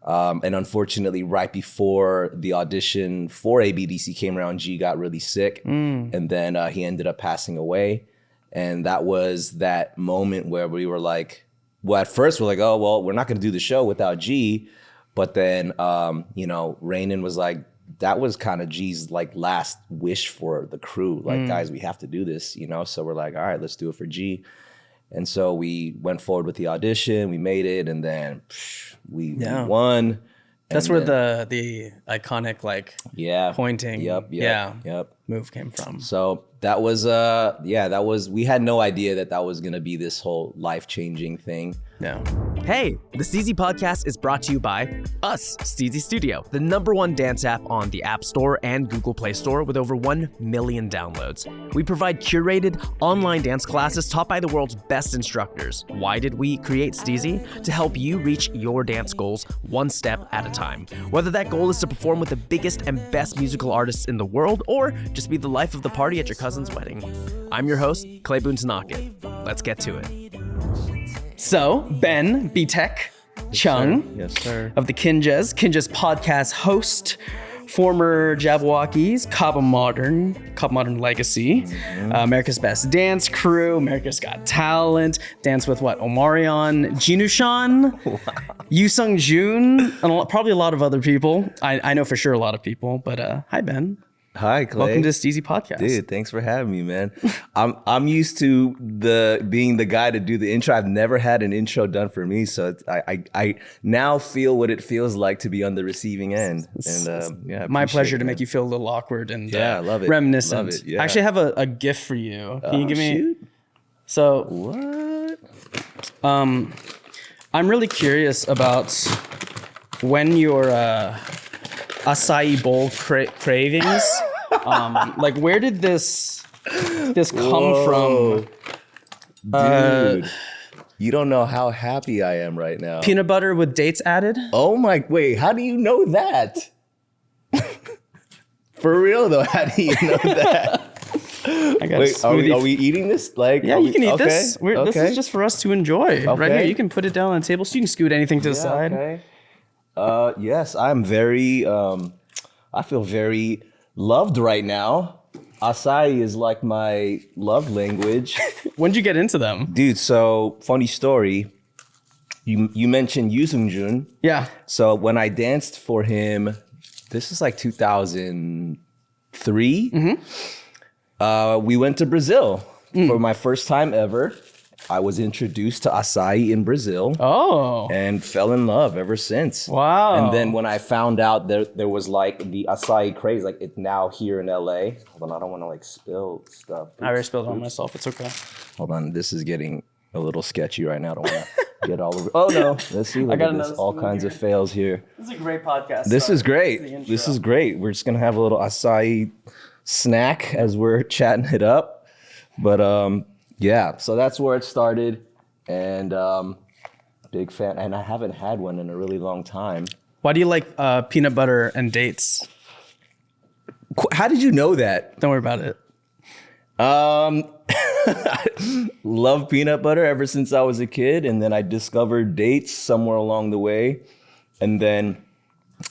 And unfortunately, right before the audition for ABDC came around, G got really sick. And then he ended up passing away. And that was that moment where we were like, well, at first we're like, oh, well, we're not going to do the show without G. But then, Rainin was like, that was kind of G's like last wish for the crew. Like, guys, we have to do this, So we're like, all right, let's do it for G. And so we went forward with the audition, we made it, and then we won. That's where the iconic pointing move came from. So that was we had no idea that was gonna be this whole life-changing thing. Yeah. Hey, the Steezy podcast is brought to you by us, Steezy Studio, the #1 dance app on the App Store and Google Play Store with over 1 million downloads. We provide curated online dance classes taught by the world's best instructors. Why did we create Steezy? To help you reach your dance goals one step at a time. Whether that goal is to perform with the biggest and best musical artists in the world or just be the life of the party at your cousin's wedding. I'm your host, Clay Boontanake. Let's get to it. So, Ben, Btek, Chung, Yes, sir. of the Kinjaz podcast host, former Jabbawockeez, Cabo Modern Legacy, America's Best Dance Crew, America's Got Talent, Dance with Omarion, Jinushan, Yu Sung Jun, and probably a lot of other people. I know for sure a lot of people, but hi, Ben. Hi, Clay. Welcome to the Steezy podcast. Dude, thanks for having me, man. I'm used to being the guy to do the intro. I've never had an intro done for me, so I now feel what it feels like to be on the receiving end. And my pleasure to make you feel a little awkward and I love it. reminiscent. Love it, yeah. I actually have a gift for you. Can you give me? Shoot. So What? I'm really curious about when your acai bowl cravings. Like, where did this come from? Dude, you don't know how happy I am right now. Peanut butter with dates added? Oh my, wait, how do you know that? For real though, how do you know that? I got Wait, are we eating this? Like, Yeah, you can eat okay, this. This is just for us to enjoy. Right here, Okay. you can put it down on the table so you can scoot anything to the side. Okay. Yes, I'm very, I feel very loved right now. Acai is like my love language. When did you get into them? Dude, so funny story. You mentioned Yu Sung Jun. Yeah. So when I danced for him, this is like 2003. We went to Brazil for my first time ever. I was introduced to acai in Brazil. Oh. And fell in love ever since. Wow. And then when I found out there was like the acai craze, like it's now here in LA. Hold on, I don't want to like spill stuff. I already spilled it on myself. It's okay. Hold on, this is getting a little sketchy right now. I don't want to get all over. Oh no, let's see. Look got at this. another All spoon kinds here. of fails here. This is a great podcast. This is The great. intro. This is great. We're just gonna have a little acai snack as we're chatting it up. But yeah, so that's where it started. And big fan, and I haven't had one in a really long time. Why do you like peanut butter and dates? How did you know that? Don't worry about it. Love peanut butter ever since I was a kid, and then I discovered dates somewhere along the way. And then,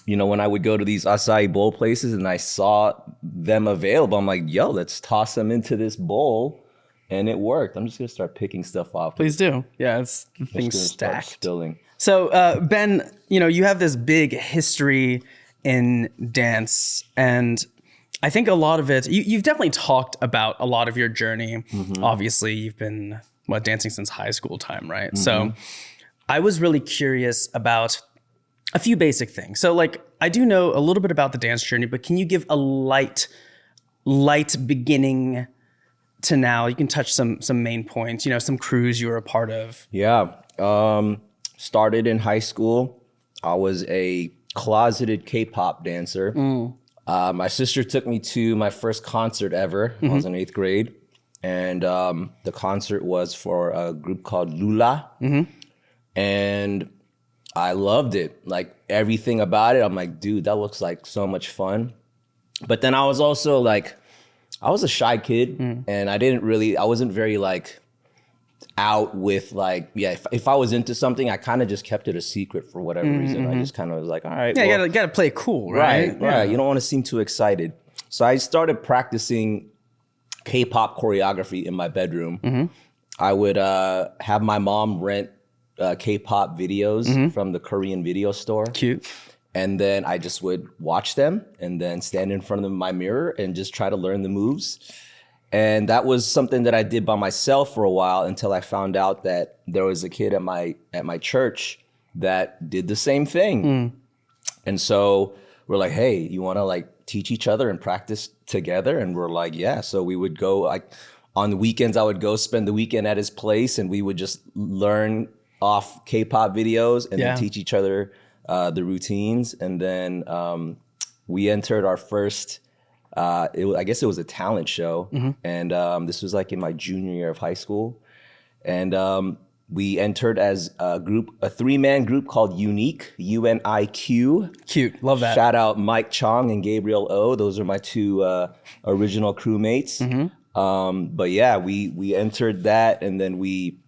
when I would go to these acai bowl places and I saw them available, I'm like, yo, let's toss them into this bowl. And it worked. I'm just gonna start picking stuff off. Please do. Yeah, it's the Just thing's gonna start stacked. spilling. So, Ben, you have this big history in dance, and I think a lot of it, you've definitely talked about a lot of your journey. Obviously, you've been dancing since high school time, right? So I was really curious about a few basic things. So like, I do know a little bit about the dance journey, but can you give a light beginning to now? You can touch some main points, some crews you were a part of. Yeah. Started in high school. I was a closeted K-pop dancer. My sister took me to my first concert ever. I was in 8th grade. And the concert was for a group called Lula. And I loved it. Like everything about it. I'm like, dude, that looks like so much fun. But then I was also like, I was a shy kid and I wasn't very like out with like, if I was into something, I kind of just kept it a secret for whatever reason. I just kind of was like, all right. Yeah, well, you gotta play it cool, right? Right. You don't want to seem too excited. So I started practicing K-pop choreography in my bedroom. I would have my mom rent K-pop videos from the Korean video store. Cute. And then I just would watch them and then stand in front of my mirror and just try to learn the moves. And that was something that I did by myself for a while until I found out that there was a kid at my church that did the same thing. And so we're like, hey, you want to like teach each other and practice together? And we're like, yeah. So we would go like on the weekends, I would go spend the weekend at his place and we would just learn off K-pop videos and then teach each other the routines. And then we entered our first, I guess it was a talent show. And this was like in my junior year of high school. And we entered as a 3-man group called Unique, UNIQ. Cute, love that. Shout out Mike Chung and Gabriel O. Those are my two original crewmates. But yeah, we entered that and then we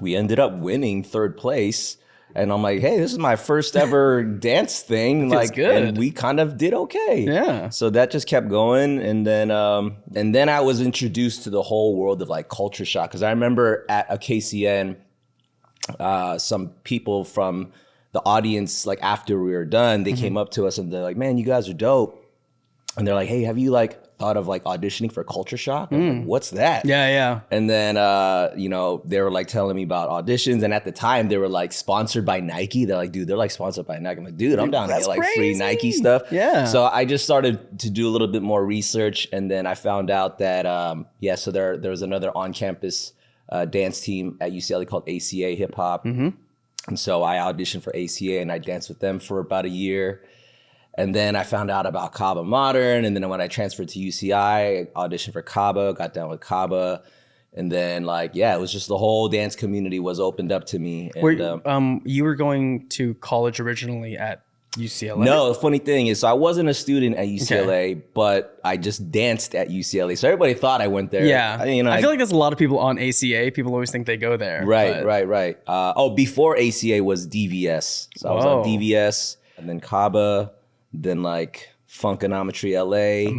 ended up winning 3rd place. And I'm like, hey, this is my first ever dance thing. Feels good. And we kind of did okay. Yeah. So that just kept going. And then I was introduced to the whole world of like culture shock. Cause I remember at a KCN, some people from the audience, like after we were done, they came up to us and they're like, man, you guys are dope. And they're like, hey, have you like thought of like auditioning for Culture Shock? I'm like, what's that? Yeah. And then, they were like telling me about auditions. And at the time they were like sponsored by Nike. They're like, dude, they're like sponsored by Nike. I'm like, dude, I'm down to get like free Nike stuff. Yeah. So I just started to do a little bit more research. And then I found out that, so there was another on-campus dance team at UCLA called ACA Hip Hop. And so I auditioned for ACA and I danced with them for about a year. And then I found out about Kaba Modern. And then when I transferred to UCI, I auditioned for Kaba, got down with Kaba. And then it was just the whole dance community was opened up to me. And, you were going to college originally at UCLA? No, the funny thing is, so I wasn't a student at UCLA, but I just danced at UCLA. So everybody thought I went there. Yeah. I feel like there's a lot of people on ACA. People always think they go there. Right. Before ACA was DVS. So I was on DVS and then Kaba. Then like Funkonometry LA,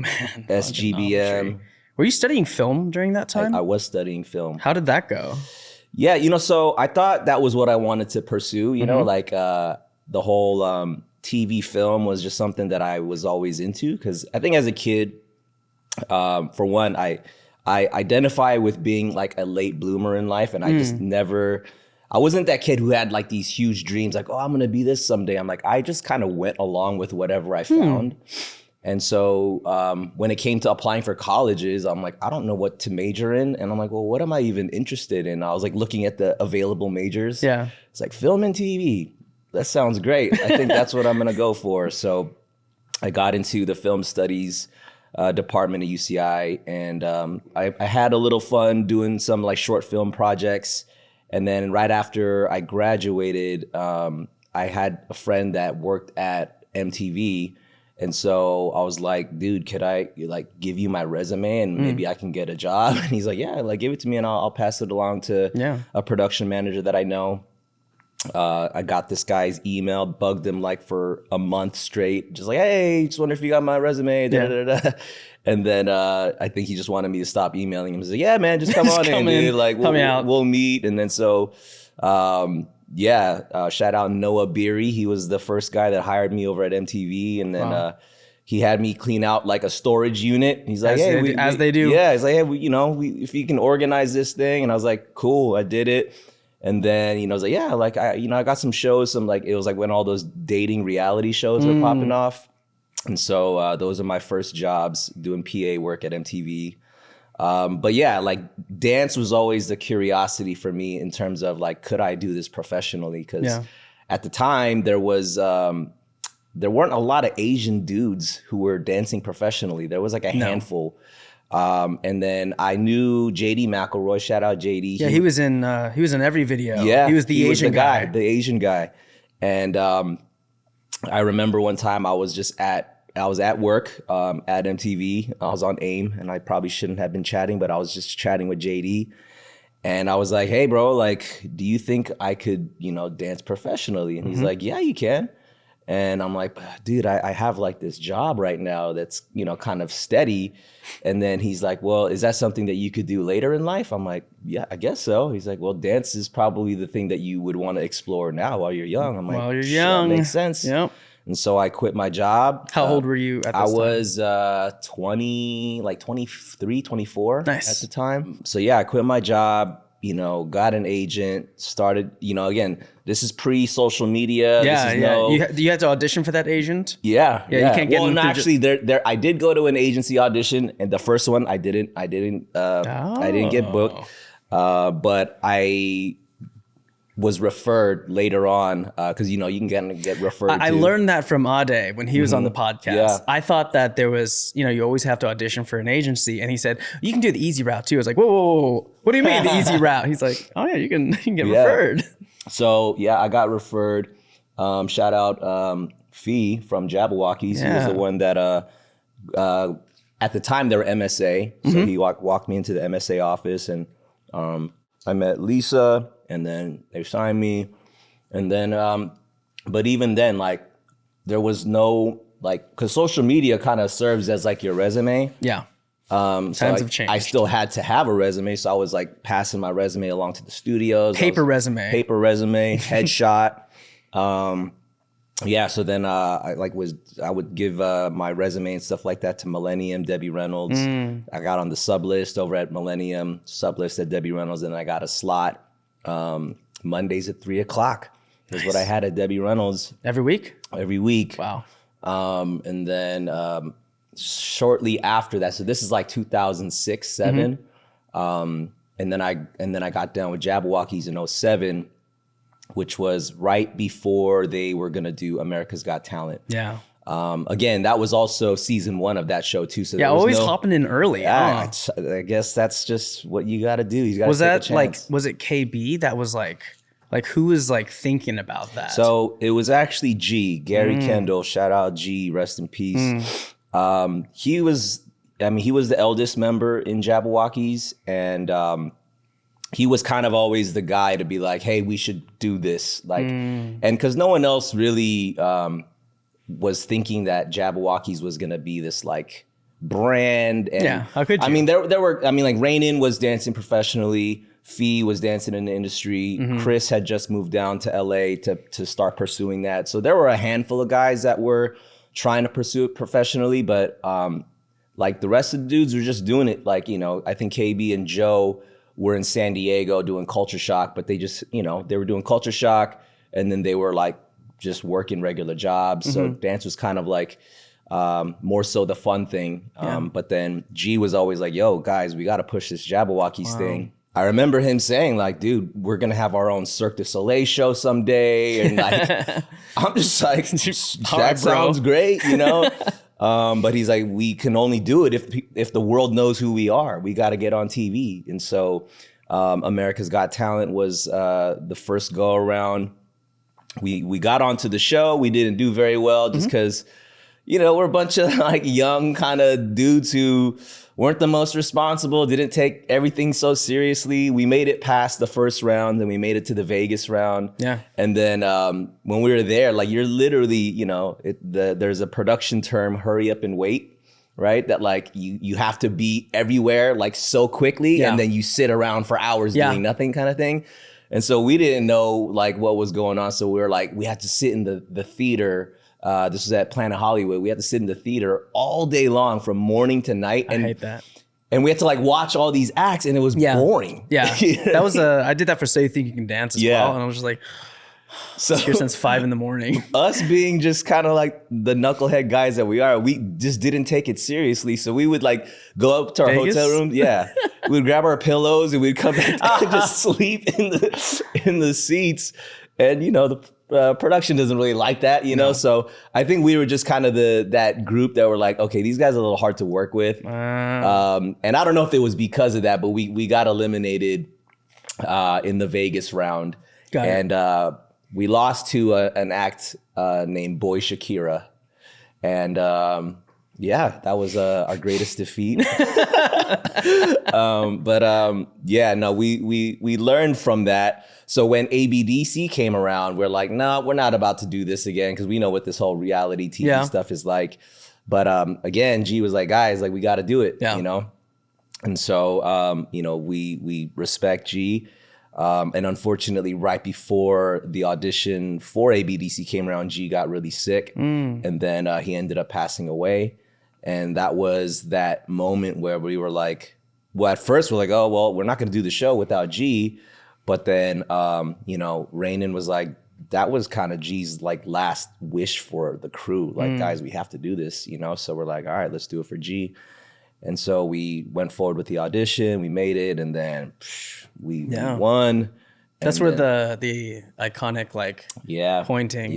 SGBM. Were you studying film during that time? I was studying film. How did that go? Yeah, so I thought that was what I wanted to pursue, the whole TV film was just something that I was always into. Because I think as a kid, for one, I identify with being like a late bloomer in life. And I just I wasn't that kid who had like these huge dreams, like, oh, I'm gonna be this someday. I'm like, I just kind of went along with whatever I found. And so when it came to applying for colleges, I'm like, I don't know what to major in. And I'm like, well, what am I even interested in? I was like looking at the available majors. Yeah. It's like film and TV. That sounds great. I think that's what I'm gonna go for. So I got into the film studies department at UCI. And I had a little fun doing some like short film projects. And then right after I graduated, I had a friend that worked at MTV. And so I was like, dude, could I like give you my resume and maybe I can get a job? And he's like, yeah, like give it to me and I'll pass it along to a production manager that I know. I got this guy's email, bugged him like for a month straight. Just like, hey, just wonder if you got my resume. And then I think he just wanted me to stop emailing him. He's like, yeah, man, just come on in, dude. Like, we'll meet. And then so, shout out Noah Beery. He was the first guy that hired me over at MTV. And then he had me clean out like a storage unit. He's like, as they do. Yeah, he's like, hey, if you can organize this thing. And I was like, cool, I did it. And then, I was like, yeah, like, I got some shows, it was like when all those dating reality shows were popping off. And so those are my first jobs doing PA work at MTV. But yeah, like dance was always the curiosity for me in terms of like, could I do this professionally? Because at the time there weren't a lot of Asian dudes who were dancing professionally. There was like a handful. And then I knew JD McElroy. Shout out JD. Yeah, he was in every video. Yeah, he was the Asian guy. The Asian guy. And I remember one time I was at work at MTV. I was on AIM, and I probably shouldn't have been chatting, but I was just chatting with JD. And I was like, hey, bro, like, do you think I could, dance professionally? And he's like, yeah, you can. And I'm like, dude, I have like this job right now that's, kind of steady. And then he's like, well, is that something that you could do later in life? I'm like, yeah, I guess so. He's like, well, dance is probably the thing that you would want to explore now while you're young. I'm like, while you're young. That makes sense. Yep. And so I quit my job. How old were you at this time? I was 23, 24 Nice. at the time. So yeah, I quit my job, got an agent, started, again, this is pre-social media. You had to audition for that agent? Yeah. You can't get actually, there. I did go to an agency audition, and the first one I didn't get booked. But I was referred later on because you can get referred. I learned that from Ade when he was on the podcast. Yeah. I thought that there was, you always have to audition for an agency, and he said you can do the easy route too. I was like, whoa, what do you mean the easy route? He's like, oh yeah, you can get referred. So yeah, I got referred. Shout out Fee from Jabbawockeez. He was the one that at the time they were MSA, so he walked me into the MSA office, and I met Lisa. And then they signed me. And then, but even then, like, there was no, like, because social media kind of serves as like your resume. Yeah. Times have changed. I still had to have a resume. So I was like passing my resume along to the studios. Paper resume, headshot. So then I would give my resume and stuff like that to Millennium, Debbie Reynolds. I got on the sub list over at Millennium, sub list at Debbie Reynolds, and I got a slot. Mondays at 3:00 is what I had at Debbie Reynolds. Every week? Every week. Wow. And then shortly after that, so this is like 2006, 7. And then I got down with Jabbawockeez in 07, which was right before they were gonna do America's Got Talent. Yeah. Again, that was also season 1 of that show too. So always hopping in early. Yeah, I guess that's just what you got to do. You got to take a chance. Was it KB that was like who was like thinking about that? So it was actually G, Gary Kendall. Shout out G, rest in peace. He was the eldest member in Jabbawockeez, and he was kind of always the guy to be like, hey, we should do this. And because no one else really was thinking that Jabbawockeez was gonna be this like brand. And how could you? There were like Rainin was dancing professionally, Fee was dancing in the industry, Chris had just moved down to LA to start pursuing that. So there were a handful of guys that were trying to pursue it professionally, but like the rest of the dudes were just doing it like, I think KB and Joe were in San Diego doing Culture Shock, but they just, they were doing Culture Shock, and then they were like just working regular jobs. So dance was kind of like more so the fun thing. But then G was always like, yo, guys, we got to push this Jabbawockeez thing. I remember him saying like, dude, we're going to have our own Cirque du Soleil show someday. And like, I'm just like, that sounds great, but he's like, we can only do it if the world knows who we are. We got to get on TV. And so America's Got Talent was the first go around. We got onto the show. We didn't do very well just because, we're a bunch of like young kind of dudes who weren't the most responsible, didn't take everything so seriously. We made it past the first round, then we made it to the Vegas round. Yeah. And then when we were there, like you're literally, there's a production term, hurry up and wait, right? That like you have to be everywhere like so quickly, and then you sit around for hours doing nothing kind of thing. And so we didn't know like what was going on. So we were like, we had to sit in the theater. This was at Planet Hollywood. We had to sit in the theater all day long from morning to night. And, I hate that. And we had to like watch all these acts, and it was boring. Yeah, that was I did that for So You Think You Can Dance as well. And I was just like, here since 5 a.m. Us being just kind of like the knucklehead guys that we are, we just didn't take it seriously. So we would like go up to our hotel room. Yeah. We'd grab our pillows and we'd come back and just sleep in the seats. And, the production doesn't really like that, So I think we were just kind of that group that were like, okay, these guys are a little hard to work with. And I don't know if it was because of that, but we got eliminated in the Vegas round. We lost to an act named Boy Shakira. And Yeah, that was our greatest defeat. Yeah, no, we learned from that. So when ABDC came around, we're like, no, we're not about to do this again because we know what this whole reality TV stuff is like. But again, G was like, guys, like we got to do it, you know. And so we respect G. And unfortunately, right before the audition for ABDC came around, G got really sick, and then he ended up passing away. And that was that moment where we were like, well, at first we're like, oh, well, we're not going to do the show without G. But then, Rainin was like, that was kind of G's like last wish for the crew. Like, guys, we have to do this, you know? So we're like, all right, let's do it for G. And so we went forward with the audition, we made it, and then we won. That's where the iconic pointing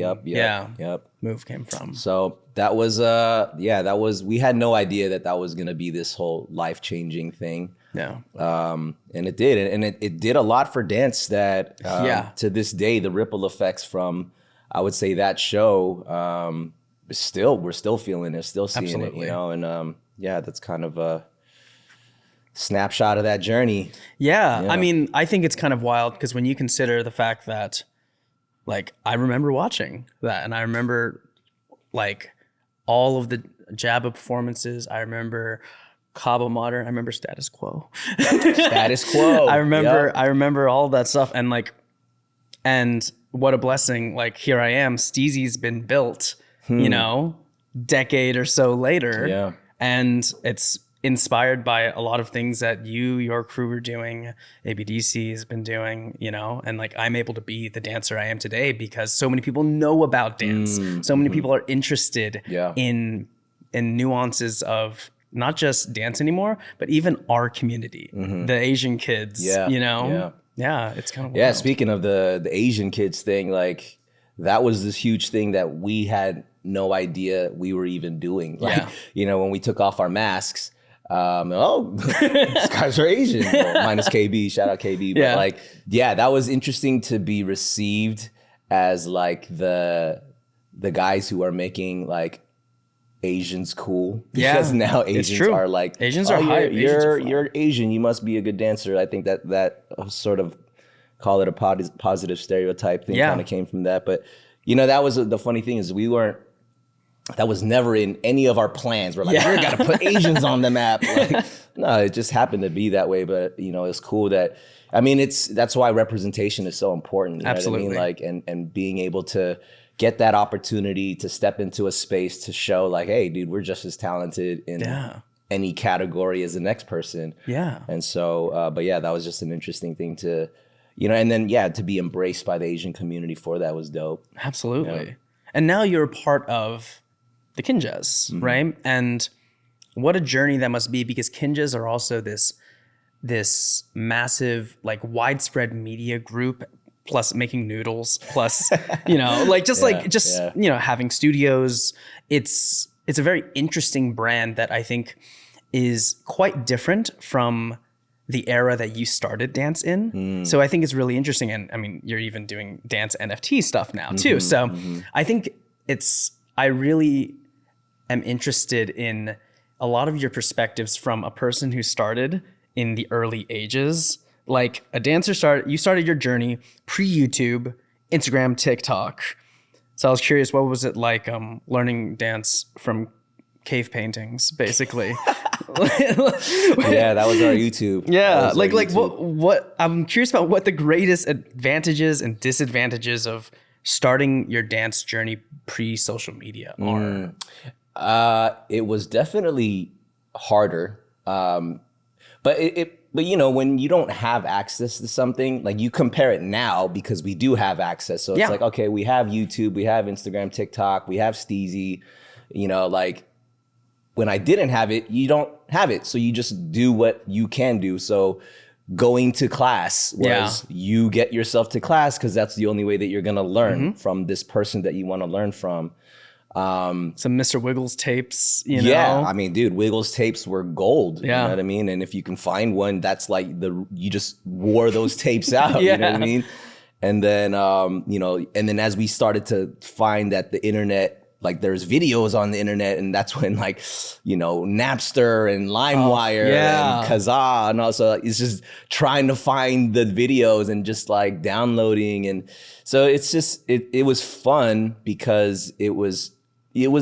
move came from. So that was we had no idea that was gonna be this whole life-changing thing. Yeah. And it did, and it did a lot for dance that to this day, the ripple effects from, I would say, that show, we're still feeling it, still seeing it, you know, and that's kind of a snapshot of that journey. Yeah. I mean, I think it's kind of wild because when you consider the fact that, like, I remember watching that and I remember, like, all of the Jabba performances. I remember Cabo Modern. I remember Status Quo. Status Quo. I remember all that stuff. And, like, and what a blessing. Like, here I am. Steezy's been built, you know, decade or so later. Yeah. And it's inspired by a lot of things that your crew are doing, ABDC has been doing, you know, and like I'm able to be the dancer I am today because so many people know about dance. So many people are interested in nuances of not just dance anymore, but even our community, the Asian kids, you know? Yeah, it's kind of wild. Yeah, speaking of the Asian kids thing, like that was this huge thing that we had no idea we were even doing. Like, you know, when we took off our masks, these guys are Asian, minus KB, shout out KB. But that was interesting to be received as like the guys who are making like Asians cool. Because now Asians are like, Asians are hype. You're Asian, you must be a good dancer. I think that sort of, call it a positive stereotype thing kind of came from that. But, you know, that was the funny thing is that was never in any of our plans. We're like, we're got to put Asians on the map. Like, no, it just happened to be that way. But, you know, it's cool that, I mean, that's why representation is so important. You Absolutely. know what I mean? Like, and being able to get that opportunity to step into a space to show like, hey, dude, we're just as talented in any category as the next person. Yeah. And so, that was just an interesting thing to, you know, and then, to be embraced by the Asian community for that was dope. Absolutely. Yeah. And now you're a part of the Kinjaz, right? And what a journey that must be because Kinjaz are also this massive, like widespread media group, plus making noodles, plus, you know, like you know, having studios. It's a very interesting brand that I think is quite different from the era that you started dance in. So I think it's really interesting. And I mean, you're even doing dance NFT stuff now too. So I think I really am interested in a lot of your perspectives from a person who started in the early ages. Like a dancer you started your journey pre-YouTube, Instagram, TikTok. So I was curious, what was it like learning dance from cave paintings, basically? That was our YouTube. Yeah, like YouTube. What I'm curious about what the greatest advantages and disadvantages of starting your dance journey pre-social media are. It was definitely harder, but you know, when you don't have access to something, like you compare it now because we do have access. So it's like, okay, we have YouTube, we have Instagram, TikTok, we have Steezy, you know, like when I didn't have it, you don't have it. So you just do what you can do. So going to class was you get yourself to class because that's the only way that you're going to learn from this person that you want to learn from. Some Mr. Wiggles tapes, you know? Yeah, I mean, dude, Wiggles tapes were gold. You know what I mean? And if you can find one, that's like you just wore those tapes out. You know what I mean? And then, you know, and then as we started to find that the internet like there's videos on the internet, and that's when like, you know, Napster and LimeWire and Kazaa, and also it's just trying to find the videos and just like downloading. And so it's just, it was fun because it was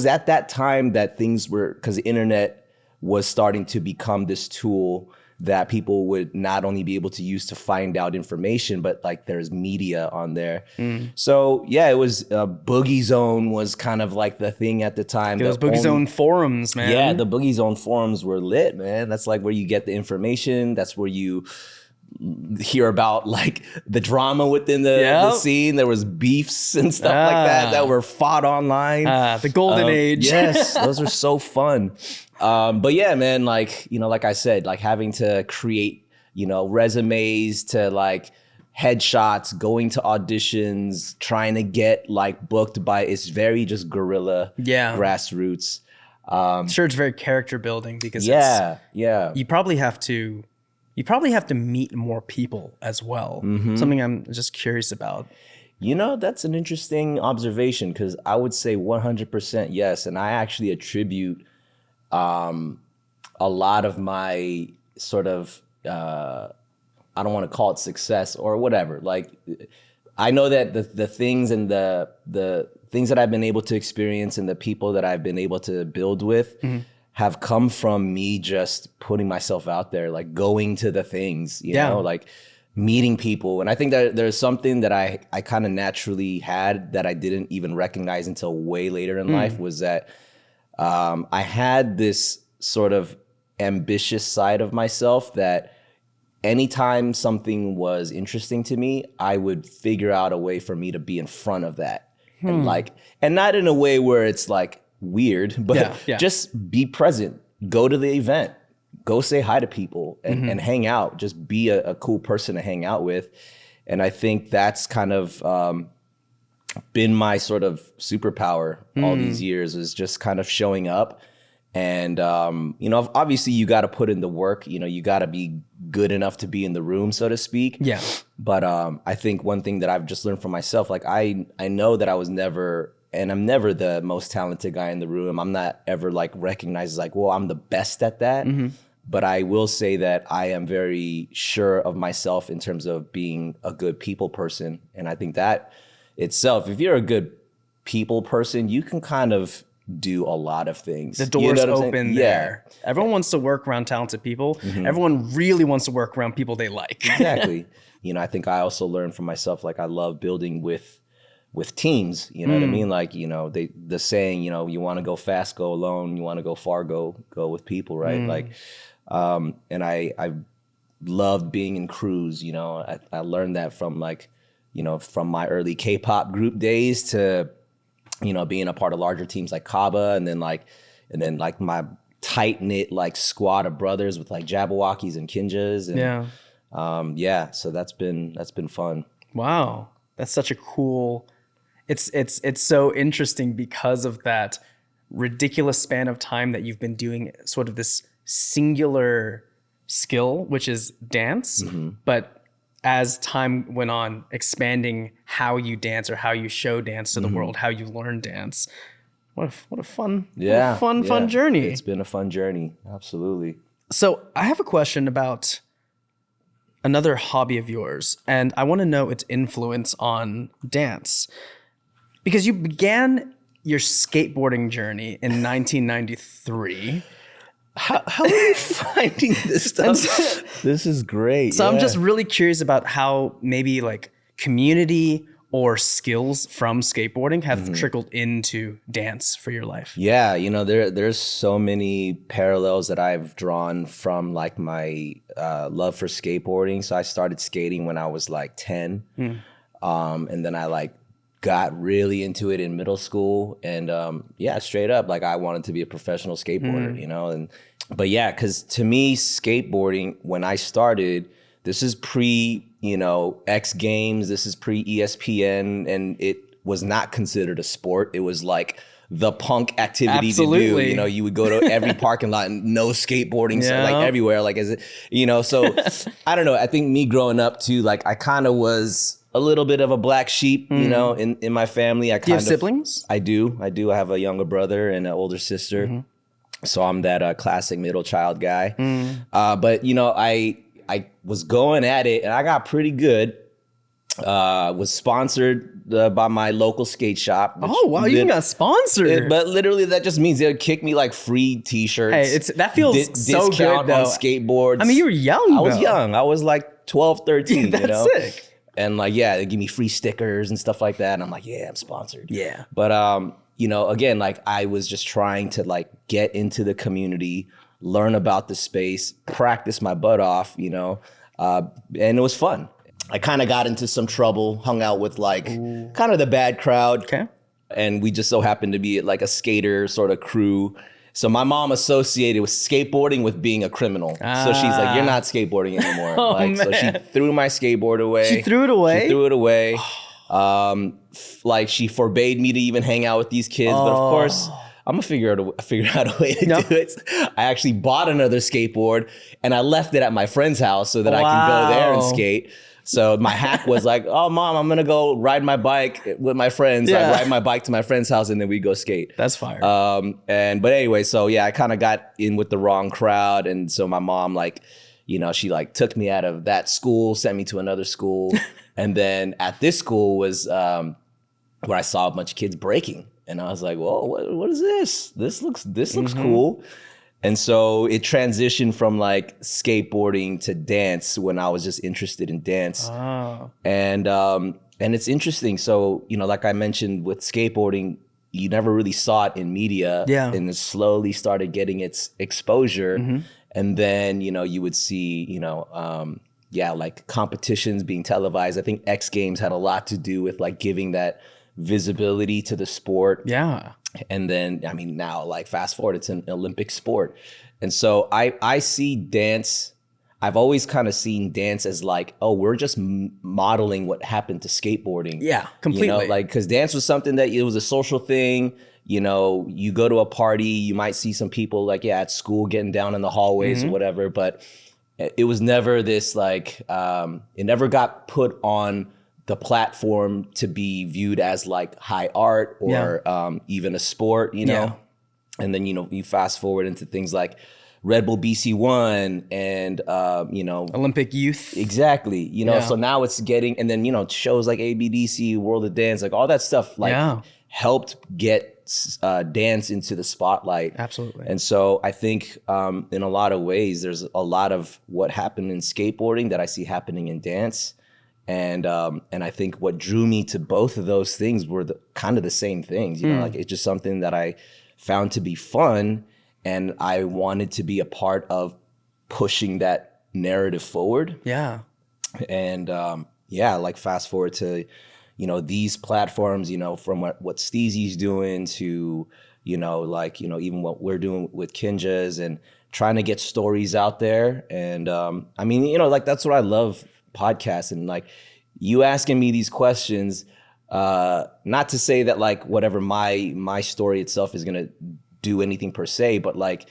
at that time that things were, because the internet was starting to become this tool that people would not only be able to use to find out information, but like there's media on there. So yeah, it was Boogie Zone was kind of like the thing at the time. Those Boogie Zone forums, man. Yeah, the Boogie Zone forums were lit, man. That's like where you get the information. That's where you hear about like the drama within the scene. There was beefs and stuff like that were fought online. The golden age. Yes, those are so fun. But yeah, man, like, you know, like I said, like having to create, you know, resumes to like headshots, going to auditions, trying to get like booked by, it's very just guerrilla grassroots. Sure, it's very character building because you probably have to meet more people as well. Something I'm just curious about. You know, that's an interesting observation because I would say 100% yes. And I actually attribute a lot of my sort of, I don't want to call it success or whatever. Like, I know that the things and the things that I've been able to experience and the people that I've been able to build with have come from me just putting myself out there, like going to the things, you know, like meeting people. And I think that there's something that I kind of naturally had that I didn't even recognize until way later in life was that I had this sort of ambitious side of myself that anytime something was interesting to me, I would figure out a way for me to be in front of that. And like, and not in a way where it's like weird, but just be present, go to the event, go say hi to people and hang out, just be a cool person to hang out with. And I think that's kind of been my sort of superpower all these years, is just kind of showing up. And, you know, obviously you got to put in the work, you know, you got to be good enough to be in the room, so to speak. Yeah. But I think one thing that I've just learned for myself, like I know that I was never, and I'm never the most talented guy in the room. I'm not ever like recognized as like, well, I'm the best at that. But I will say that I am very sure of myself in terms of being a good people person. And I think that itself, if you're a good people person, you can kind of do a lot of things. The door's open there. Everyone wants to work around talented people. Everyone really wants to work around people they like. Exactly. You know, I think I also learned from myself, like I love building with teams, you know what I mean? Like, you know, the saying, you know, you want to go fast, go alone. You want to go far, go with people, right? Like, and I loved being in crews, you know. I learned that from like, you know, from my early K-pop group days to, you know, being a part of larger teams like Kaba, and then like my tight knit like squad of brothers with like Jabbawockeez and Kinjaz, and so that's been fun. Wow, that's such a cool. It's so interesting because of that ridiculous span of time that you've been doing sort of this singular skill, which is dance, but as time went on, expanding how you dance or how you show dance to the world, how you learn dance. What a fun, fun journey. It's been a fun journey. Absolutely. So I have a question about another hobby of yours, and I want to know its influence on dance. Because you began your skateboarding journey in 1993. How are you finding this stuff? This is great. So I'm just really curious about how maybe like community or skills from skateboarding have trickled into dance for your life. Yeah, you know, there's so many parallels that I've drawn from like my love for skateboarding. So I started skating when I was like 10. And then I like got really into it in middle school, and straight up, like I wanted to be a professional skateboarder, you know. But yeah, because to me, skateboarding, when I started, this is pre, you know, X Games, this is pre ESPN, and it was not considered a sport. It was like the punk activity to do. You know, you would go to every parking lot and no skateboarding, so like everywhere, like as it, you know. So I don't know. I think me growing up too, like I kind of was a little bit of a black sheep, you know, in my family. Do you have siblings? I do. I have a younger brother and an older sister. So I'm that classic middle child guy. But, you know, I was going at it and I got pretty good. Was sponsored by my local skate shop. Oh, wow, you got sponsored. But literally that just means they'll kick me like free t-shirts. Hey, that feels so good, though. On skateboards. I mean, you were young, I was young. I was like 12, 13, That's you know? sick. And like, yeah, they give me free stickers and stuff like that. And I'm like, yeah, I'm sponsored. Yeah. But, you know, again, like I was just trying to like get into the community, learn about the space, practice my butt off, you know, and it was fun. I kind of got into some trouble, hung out with like kind of the bad crowd. Okay. And we just so happened to be like a skater sort of crew. So my mom associated with skateboarding with being a criminal. So she's like, you're not skateboarding anymore. So she threw my skateboard away. She threw it away? She threw it away. Like she forbade me to even hang out with these kids. But of course, I'm gonna figure out a way to do it. I actually bought another skateboard and I left it at my friend's house so that I could go there and skate. So my hack was like, oh, mom, I'm going to go ride my bike with my friends. I ride my bike to my friend's house and then we go skate. That's fire. But anyway, so yeah, I kind of got in with the wrong crowd. And so my mom, like, you know, she like took me out of that school, sent me to another school. And then at this school was where I saw a bunch of kids breaking. And I was like, whoa, what is this? This looks cool. And so it transitioned from like skateboarding to dance when I was just interested in dance. And it's interesting. So, you know, like I mentioned with skateboarding, you never really saw it in media. Yeah. And it slowly started getting its exposure. And then, you know, you would see, you know, like competitions being televised. I think X Games had a lot to do with like giving that visibility to the sport. Yeah. And then, I mean, now like fast forward, it's an Olympic sport. And so I see dance, I've always kind of seen dance as like, oh, we're just modeling what happened to skateboarding. Yeah, completely. You know, like, because dance was something that it was a social thing. You know, you go to a party, you might see some people like, at school getting down in the hallways or whatever, but it was never this like, it never got put on the platform to be viewed as like high art or even a sport, you know? Yeah. And then, you know, you fast forward into things like Red Bull BC1 and, you know. Olympic Youth. Exactly. You know, so now it's getting, and then, you know, shows like ABDC, World of Dance, like all that stuff like helped get dance into the spotlight. Absolutely. And so I think in a lot of ways, there's a lot of what happened in skateboarding that I see happening in dance. And I think what drew me to both of those things were kind of the same things, you know, like it's just something that I found to be fun and I wanted to be a part of pushing that narrative forward. Yeah. And like fast forward to, you know, these platforms, you know, from what Steezy's doing to, you know, like, you know, even what we're doing with Kinjaz and trying to get stories out there. And I mean, you know, like that's what I love podcasts and like you asking me these questions, not to say that like whatever my story itself is gonna do anything per se, but like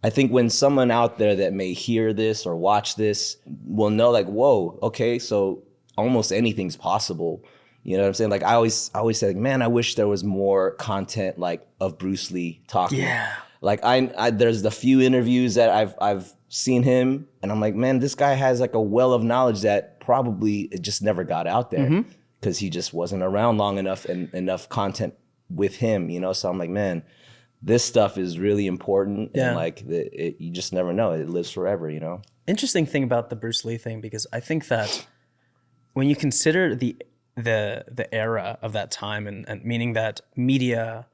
I think when someone out there that may hear this or watch this will know like, whoa, okay, so almost anything's possible. You know what I'm saying? Like I always say, like, man, I wish there was more content like of Bruce Lee talking. Yeah. Like I there's the few interviews that I've seen him and I'm like, man, this guy has like a well of knowledge that probably it just never got out there because he just wasn't around long enough and enough content with him, you know? So I'm like, man, this stuff is really important and like you just never know. It lives forever, you know? Interesting thing about the Bruce Lee thing, because I think that when you consider the era of that time and meaning that media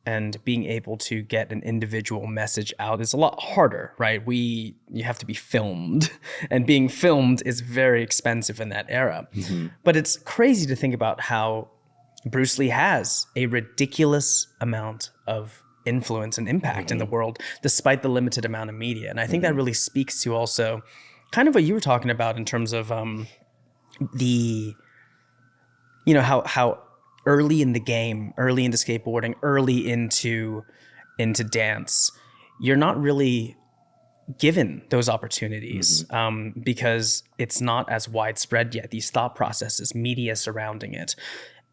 and being able to get an individual message out is a lot harder, right? You have to be filmed, and being filmed is very expensive in that era. But it's crazy to think about how Bruce Lee has a ridiculous amount of influence and impact in the world, despite the limited amount of media. And I think that really speaks to also kind of what you were talking about in terms of you know, how early in the game, early into skateboarding, early into dance, you're not really given those opportunities because it's not as widespread yet, these thought processes, media surrounding it.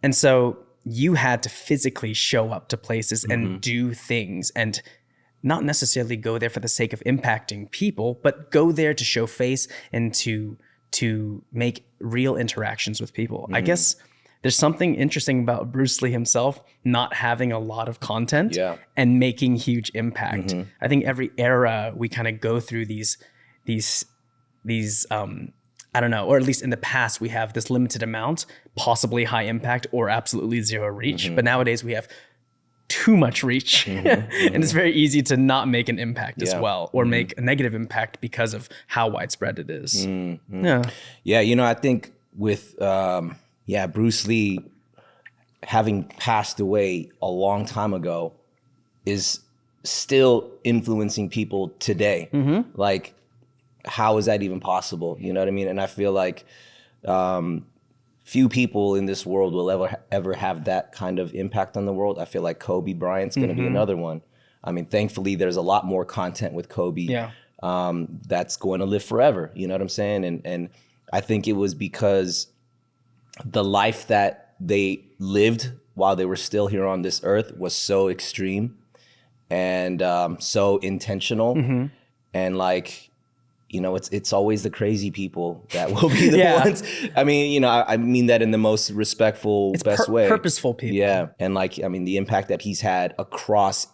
And so you had to physically show up to places and do things and not necessarily go there for the sake of impacting people, but go there to show face and to make real interactions with people. I guess there's something interesting about Bruce Lee himself not having a lot of content and making huge impact. I think every era we kind of go through these I don't know, or at least in the past we have this limited amount, possibly high impact or absolutely zero reach. But nowadays we have too much reach and it's very easy to not make an impact as well, or make a negative impact because of how widespread it is. Yeah, you know, I think with Bruce Lee having passed away a long time ago is still influencing people today. Like, how is that even possible? You know what I mean? And I feel like few people in this world will ever have that kind of impact on the world. I feel like Kobe Bryant's going to be another one. I mean, thankfully, there's a lot more content with Kobe that's going to live forever. You know what I'm saying? And I think it was because the life that they lived while they were still here on this earth was so extreme and so intentional. And like, you know, it's always the crazy people that will be the ones. I mean, you know, I mean that in the most respectful, best way. Purposeful people. Yeah. And like, I mean, the impact that he's had across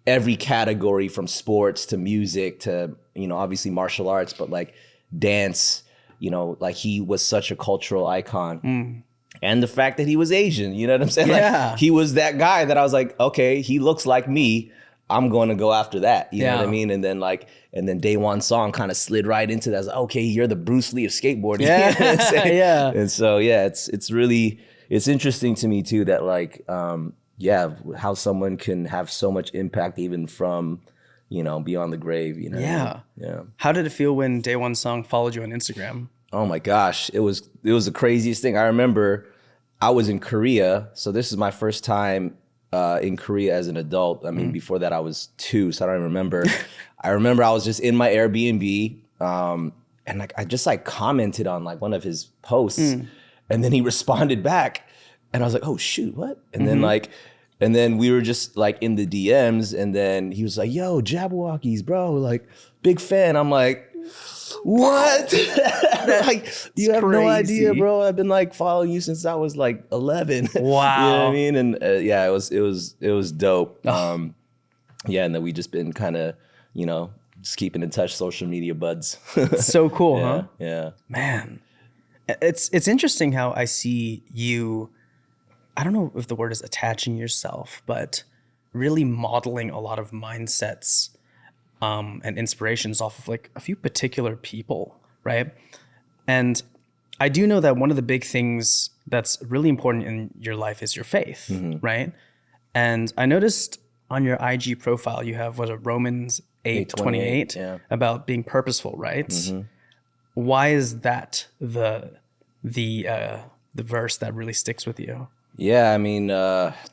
every category, from sports to music to, you know, obviously martial arts, but like dance, you know, like he was such a cultural icon. And the fact that he was Asian, you know what I'm saying? Like, he was that guy that I was like, okay, he looks like me. I'm going to go after that. You know what I mean? And then like, and then Daewon Song kind of slid right into that. I was like, okay, you're the Bruce Lee of skateboarding. You know what I'm saying? And so, it's really, it's interesting to me too, that like, how someone can have so much impact even from, you know, beyond the grave, you know? Yeah. How did it feel when Daewon Song followed you on Instagram? Oh my gosh, it was the craziest thing. I remember I was in Korea. So this is my first time in Korea as an adult. I mean, before that I was 2, so I don't even remember. I remember I was just in my Airbnb, and like I just like commented on like one of his posts, and then he responded back, and I was like, oh shoot, what? And then like, and then we were just like in the DMs, and then he was like, yo, Jabbawockeez, bro, like big fan. I'm like, what? Like, you have no idea, bro. I've been like following you since I was like 11. Wow. You know what I mean? And it was dope. And then we just been kind of, you know, just keeping in touch, social media buds. So cool, huh? Yeah. Man, it's interesting how I see you. I don't know if the word is attaching yourself, but really modeling a lot of mindsets and inspirations off of like a few particular people, right? And I do know that one of the big things that's really important in your life is your faith, right? And I noticed on your IG profile, you have Romans 8:28 about being purposeful, right? Why is that the verse that really sticks with you? Yeah, I mean,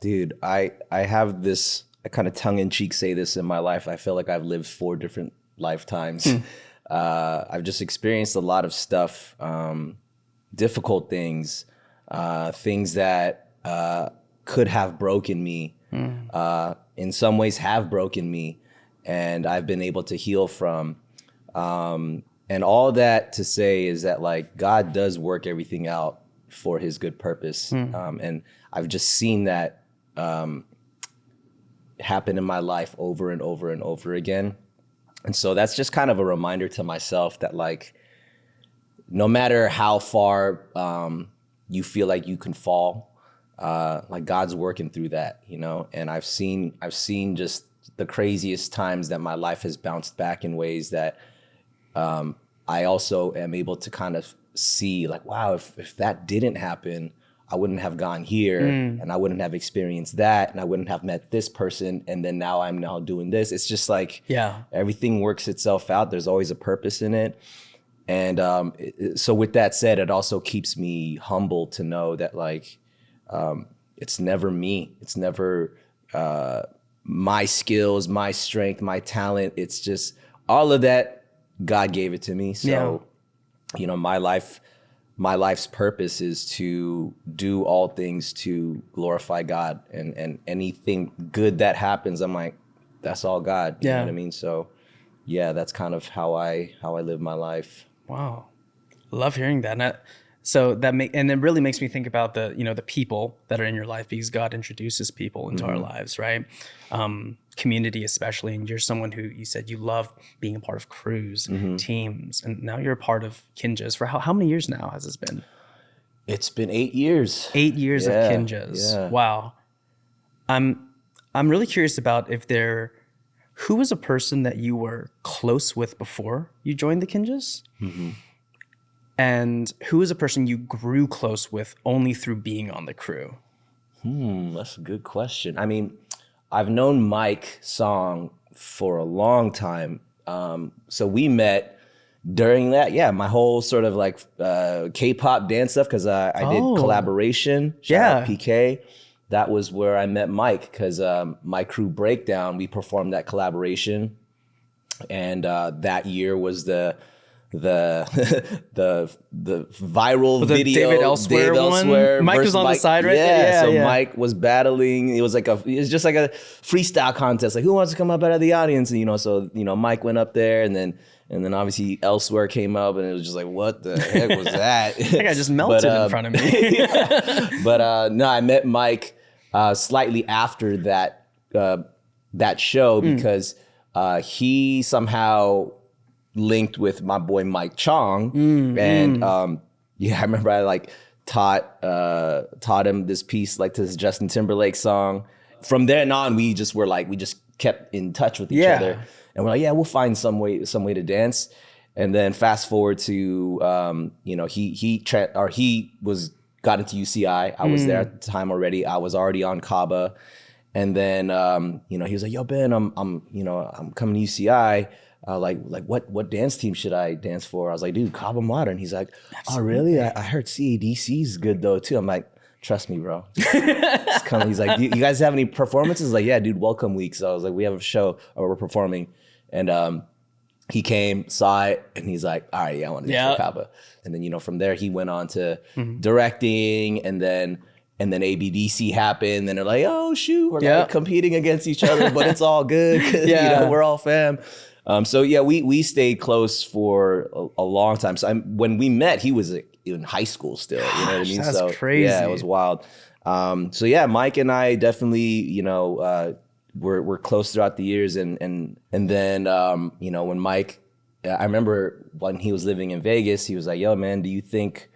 dude, I have this, I kind of tongue-in-cheek say this in my life. I feel like I've lived 4 different lifetimes. I've just experienced a lot of stuff, difficult things, things that could have broken me, in some ways have broken me, and I've been able to heal from. And all that to say is that like God does work everything out for his good purpose. And I've just seen that happen in my life over and over and over again. And so that's just kind of a reminder to myself that like, no matter how far you feel like you can fall, like God's working through that, you know? And I've seen just the craziest times that my life has bounced back in ways that I also am able to kind of see like, wow, if that didn't happen, I wouldn't have gone here and I wouldn't have experienced that and I wouldn't have met this person. And then now I'm doing this. It's just like, everything works itself out. There's always a purpose in it. And so with that said, it also keeps me humble to know that like, it's never me. It's never my skills, my strength, my talent. It's just all of that, God gave it to me. So, you know, my life's purpose is to do all things to glorify God, and anything good that happens, I'm like, that's all God. You know what I mean? So yeah, that's kind of how I live my life. Wow. Love hearing that. And it really makes me think about the people that are in your life, because God introduces people into our lives, right? Community especially. And you're someone who, you said you love being a part of crews, teams, and now you're a part of Kinjaz. For how many years now has this been? It's been 8 years. 8 years of Kinjaz. Yeah. Wow. I'm really curious about who was a person that you were close with before you joined the Kinjaz? And who is a person you grew close with only through being on the crew? That's a good question. I mean, I've known Mike Song for a long time. So we met during that, my whole sort of like K-pop dance stuff, because I did collaboration. Shout out PK. That was where I met Mike, because my crew Breakdown, we performed that collaboration. And that year was the viral video, David Elsewhere one. Mike was on the side, right? Yeah, Mike was battling. It was just like a freestyle contest. Like, who wants to come up out of the audience? And so Mike went up there, and then obviously Elsewhere came up, and it was just like, what the heck was that? That guy just melted in front of me. But no, I met Mike slightly after that show, because he somehow linked with my boy Mike Chung, and I remember I like taught him this piece, like this Justin Timberlake song. From then on, we just kept in touch with each other, and we're like, we'll find some way to dance. And then fast forward to he got into UCI. I was there at the time already. I was already on Kaba, and then he was like, yo Ben, I'm coming to UCI. Like what dance team should I dance for? I was like, dude, Kaba Modern. He's like, oh really? I heard CADC is good though too. I'm like, trust me, bro. He's like, you guys have any performances? Like, yeah, dude, Welcome Week. So I was like, we have a show or we're performing, and he came, saw it, and he's like, all right, I want to dance for Kaba. And then from there he went on to directing, and then ABDC happened. And they're like, oh shoot, we're like competing against each other, but it's all good. We're all fam. So we stayed close for a long time. So when we met, he was in high school still. You know what I mean? That's crazy. Yeah, it was wild. Mike and I definitely, we're close throughout the years, and then when Mike, I remember when he was living in Vegas, he was like, yo man, do you think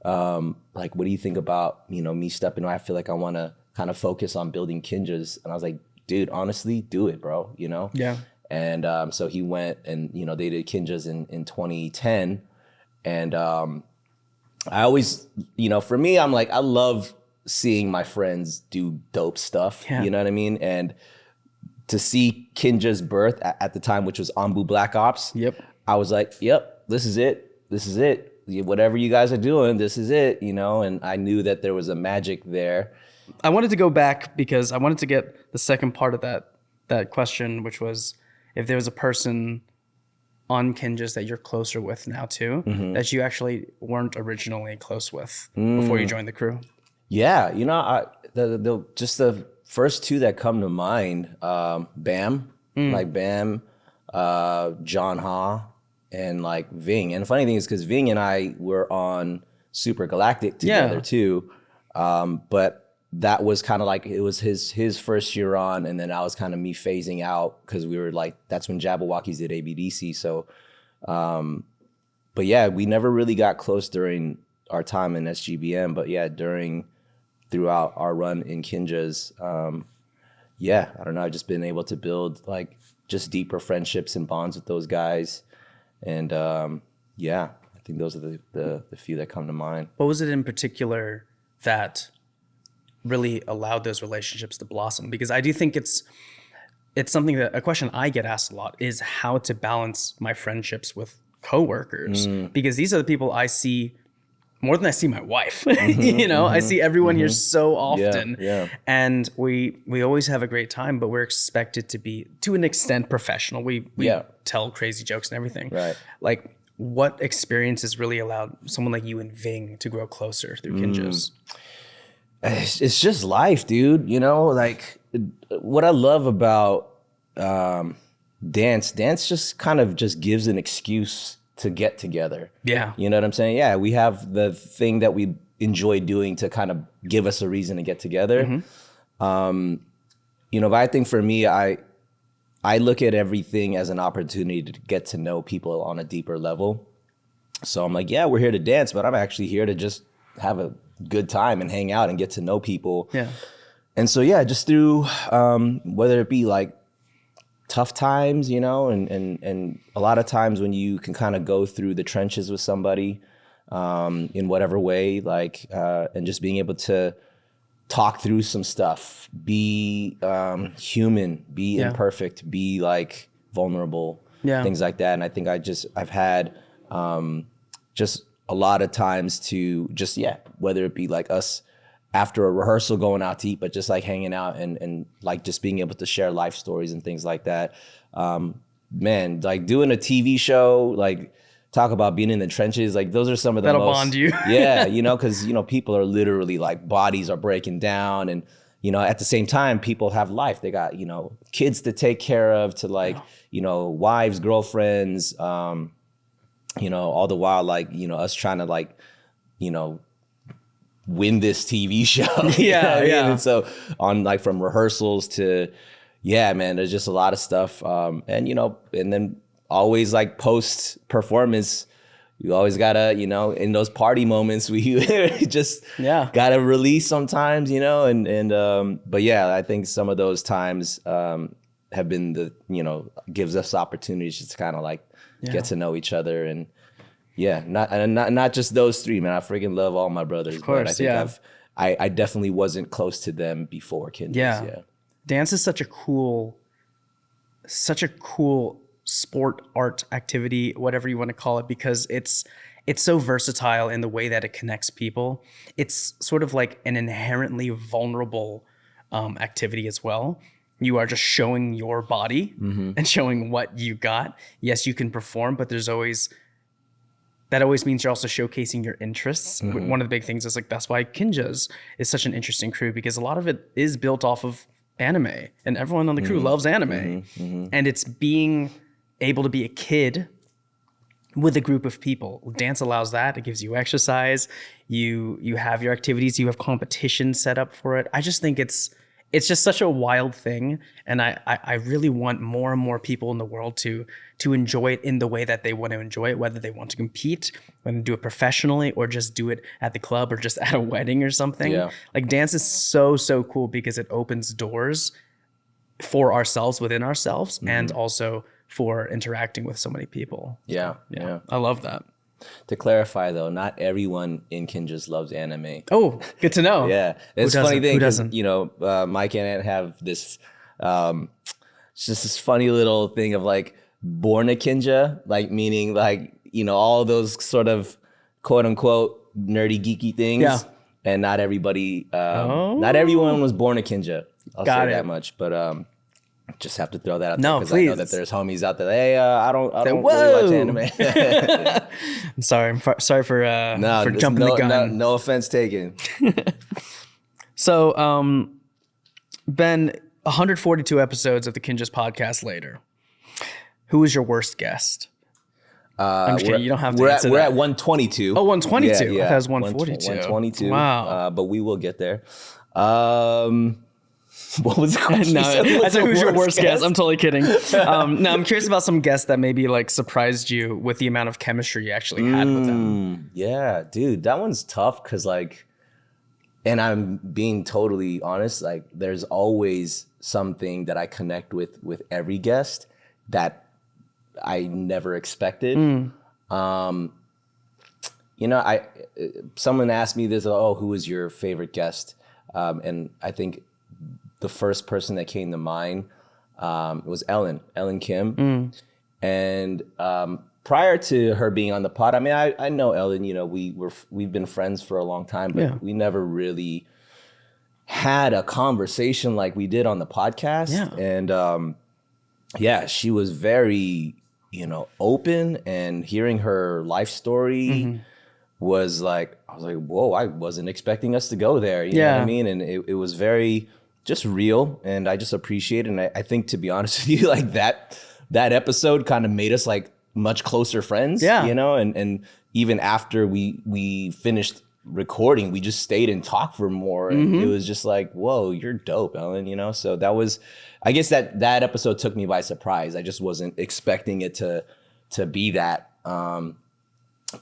what do you think about me stepping? I feel like I want to kind of focus on building Kinjaz. And I was like, dude, honestly, do it, bro. Yeah. And so he went, and they did Kinjaz in 2010. And I always, for me, I'm like, I love seeing my friends do dope stuff. You know what I mean? And to see Kinjaz birth at the time, which was Ambu Black Ops. I was like, yep, this is it. Whatever you guys are doing, this is it. And I knew that there was a magic there. I wanted to go back because I wanted to get the second part of that question, which was, if there was a person on Kinjaz that you're closer with now too, that you actually weren't originally close with before you joined the crew. Yeah, just the first two that come to mind, Bam, like Bam, John Ha, and like Ving. And the funny thing is, because Ving and I were on Super Galactic together too, but that was kind of like, it was his first year on, and then I was kind of me phasing out, because we were like, that's when Jabbawockeez did ABDC. So, but yeah, we never really got close during our time in SGBM, but yeah, throughout our run in Kinjaz, I don't know, I've just been able to build like just deeper friendships and bonds with those guys. And I think those are the few that come to mind. What was it in particular that really allowed those relationships to blossom? Because I do think it's something that, a question I get asked a lot is how to balance my friendships with coworkers, because these are the people I see more than I see my wife. I see everyone here so often. Yeah. And we always have a great time, but we're expected to be, to an extent, professional. We tell crazy jokes and everything. Right. Like, what experiences really allowed someone like you and Ving to grow closer through Kinjaz? It's just life, dude. Like what I love about dance just kind of just gives an excuse to get together. Yeah. You know what I'm saying? Yeah, we have the thing that we enjoy doing to kind of give us a reason to get together. But I think for me, I look at everything as an opportunity to get to know people on a deeper level. So I'm like, yeah, we're here to dance, but I'm actually here to just have a good time and hang out and get to know people. Yeah. And so, yeah, just through whether it be like tough times, and a lot of times when you can kind of go through the trenches with somebody in whatever way, like, and just being able to talk through some stuff, be human, be imperfect, be like vulnerable, things like that. And I think I've had just a lot of times to just, whether it be like us after a rehearsal going out to eat, but just like hanging out and like just being able to share life stories and things like that. Man, like doing a TV show, like talk about being in the trenches, like those are some of the That'll most, bond you. yeah, because people are literally like bodies are breaking down, and at the same time people have life. They got kids to take care of, to like wives, girlfriends, all the while like us trying to like win this TV show. Yeah. And so on like from rehearsals to man, there's just a lot of stuff, and then always like post performance, you always gotta, in those party moments, we just gotta release sometimes, but I think some of those times have been gives us opportunities just to kind of like get to know each other. And not just those three, man. I freaking love all my brothers. Of course, but I think I definitely wasn't close to them before Kinjaz. Yeah. Dance is such a cool sport, art, activity, whatever you want to call it, because it's so versatile in the way that it connects people. It's sort of like an inherently vulnerable activity as well. You are just showing your body and showing what you got. Yes, you can perform, but that always means you're also showcasing your interests. One of the big things is like, that's why Kinjaz is such an interesting crew, because a lot of it is built off of anime, and everyone on the crew loves anime. And it's being able to be a kid with a group of people. Dance allows that. It gives you exercise. You have your activities. You have competition set up for it. I just think it's just such a wild thing, and I really want more and more people in the world to enjoy it in the way that they want to enjoy it, whether they want to compete, whether they do it professionally, or just do it at the club or just at a wedding or something. Yeah. Like dance is so cool because it opens doors for ourselves within ourselves, and also for interacting with so many people. Yeah. I love that. To clarify though, not everyone in Kinjaz loves anime. Oh, good to know. Yeah. It's a funny thing. Who doesn't? Mike and Ant have this, it's just this funny little thing of like born a Kinja, like meaning like, all those sort of quote unquote nerdy geeky things. Yeah. And not everybody, not everyone was born a Kinja. I'll say that much, but, just have to throw that out there because I know that there's homies out there. Hey, I don't really watch anime. I'm sorry. Sorry for jumping the gun. No offense taken. So, Ben, 142 episodes of the Kinjaz podcast later, who was your worst guest? I'm just kidding. You don't have to answer that. We're at 122. Oh, 122. Yeah. I thought it was 142. 122. Wow. But we will get there. What was the question? No, I said who's your worst guest? I'm totally kidding. No, I'm curious about some guests that maybe like surprised you with the amount of chemistry you actually had with them. Yeah, dude, that one's tough because like, and I'm being totally honest, like there's always something that I connect with every guest that I never expected. Someone asked me this, who was your favorite guest? And I think the first person that came to mind was Ellen Kim. And prior to her being on the pod, I mean, I know Ellen, you know, we've been friends for a long time, but we never really had a conversation like we did on the podcast. Yeah. And she was very, you know, open, and hearing her life story was like, I was like, whoa, I wasn't expecting us to go there. You know what I mean? And it was very just real, and I just appreciate it. And I think, to be honest with you, like that episode kind of made us like much closer friends, you know, and even after we finished recording, we just stayed and talked for more. And it was just like, whoa, you're dope, Ellen, you know? So that was, I guess that episode took me by surprise. I just wasn't expecting it to be that.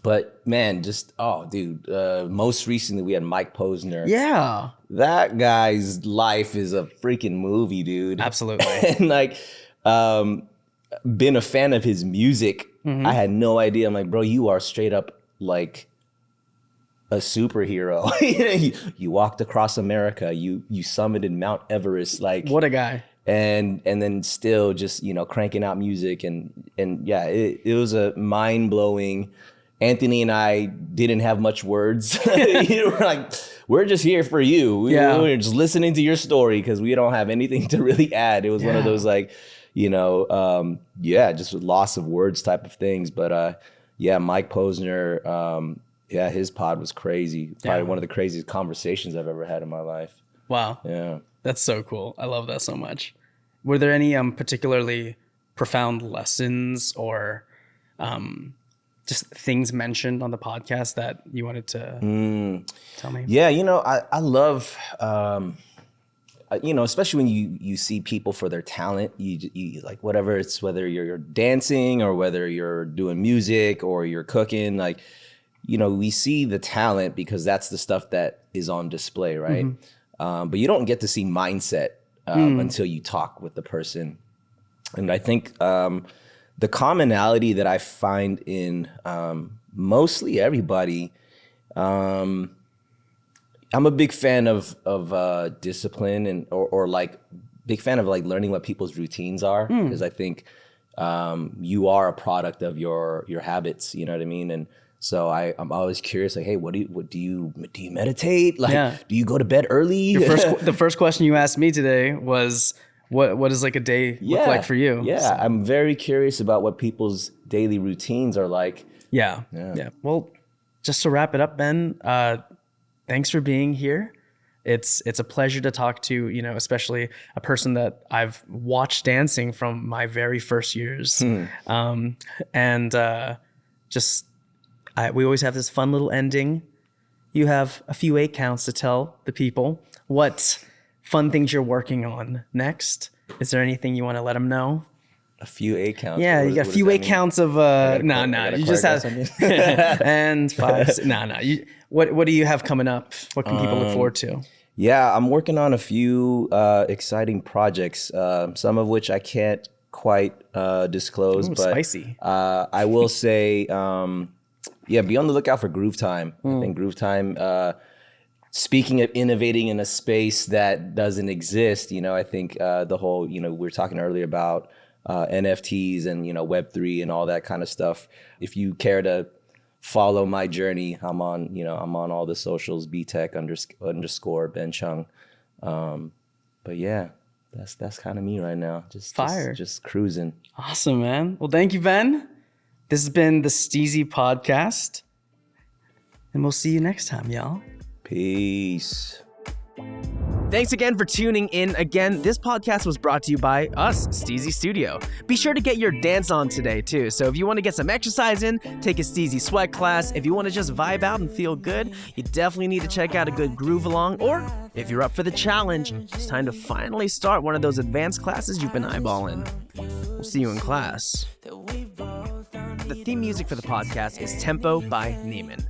But man, just, most recently we had Mike Posner. Yeah. That guy's life is a freaking movie, dude. Absolutely. And like, been a fan of his music. I had no idea. I'm like, bro, you are straight up like a superhero. You walked across America. You summited Mount Everest. Like, what a guy. And then still just, you know, cranking out music. And yeah, it was a mind-blowing. Anthony and I didn't have much words. We're like, we're just here for you. We're just listening to your story because we don't have anything to really add. It was one of those like, you know, just loss of words type of things. But Mike Posner, his pod was crazy. Probably one of the craziest conversations I've ever had in my life. Wow. Yeah. That's so cool. I love that so much. Were there any particularly profound lessons or just things mentioned on the podcast that you wanted to tell me? Yeah, you know, I love, you know, especially when you see people for their talent, you like whatever it's, whether you're dancing or whether you're doing music or you're cooking, like, you know, we see the talent because that's the stuff that is on display, right? But you don't get to see mindset until you talk with the person. And I think the commonality that I find in mostly everybody, I'm a big fan of discipline and or like big fan of like learning what people's routines are, because I think you are a product of your habits. You know what I mean? And so I'm always curious, like, hey, do you meditate? Like, do you go to bed early? The first question you asked me today was, what does like a day look like for you? Yeah, so I'm very curious about what people's daily routines are like. Yeah. Well, just to wrap it up, Ben, thanks for being here. It's a pleasure to talk to, you know, especially a person that I've watched dancing from my very first years. We always have this fun little ending. You have a few 8 counts to tell the people what fun things you're working on next. Is there anything you want to let them know? A few 8 counts? Yeah, you got a few 8 counts of, you just have, and 5, what do you have coming up? What can people look forward to? Yeah, I'm working on a few exciting projects, some of which I can't quite disclose. But spicy. I will say, be on the lookout for Groove Time. I think Groove Time, speaking of innovating in a space that doesn't exist, you know, I think the whole, you know, we were talking earlier about NFTs and, you know, Web3 and all that kind of stuff. If you care to follow my journey, I'm on all the socials, Btek _ Ben Chung. But yeah, that's kind of me right now. Just cruising. Awesome, man. Well, thank you, Ben. This has been the Steezy podcast, and we'll see you next time, y'all. Peace. Thanks again for tuning in. Again, this podcast was brought to you by us, Steezy Studio. Be sure to get your dance on today, too. So if you want to get some exercise in, take a Steezy sweat class. If you want to just vibe out and feel good, you definitely need to check out a good groove along. Or if you're up for the challenge, it's time to finally start one of those advanced classes you've been eyeballing. We'll see you in class. The theme music for the podcast is Tempo by Neiman.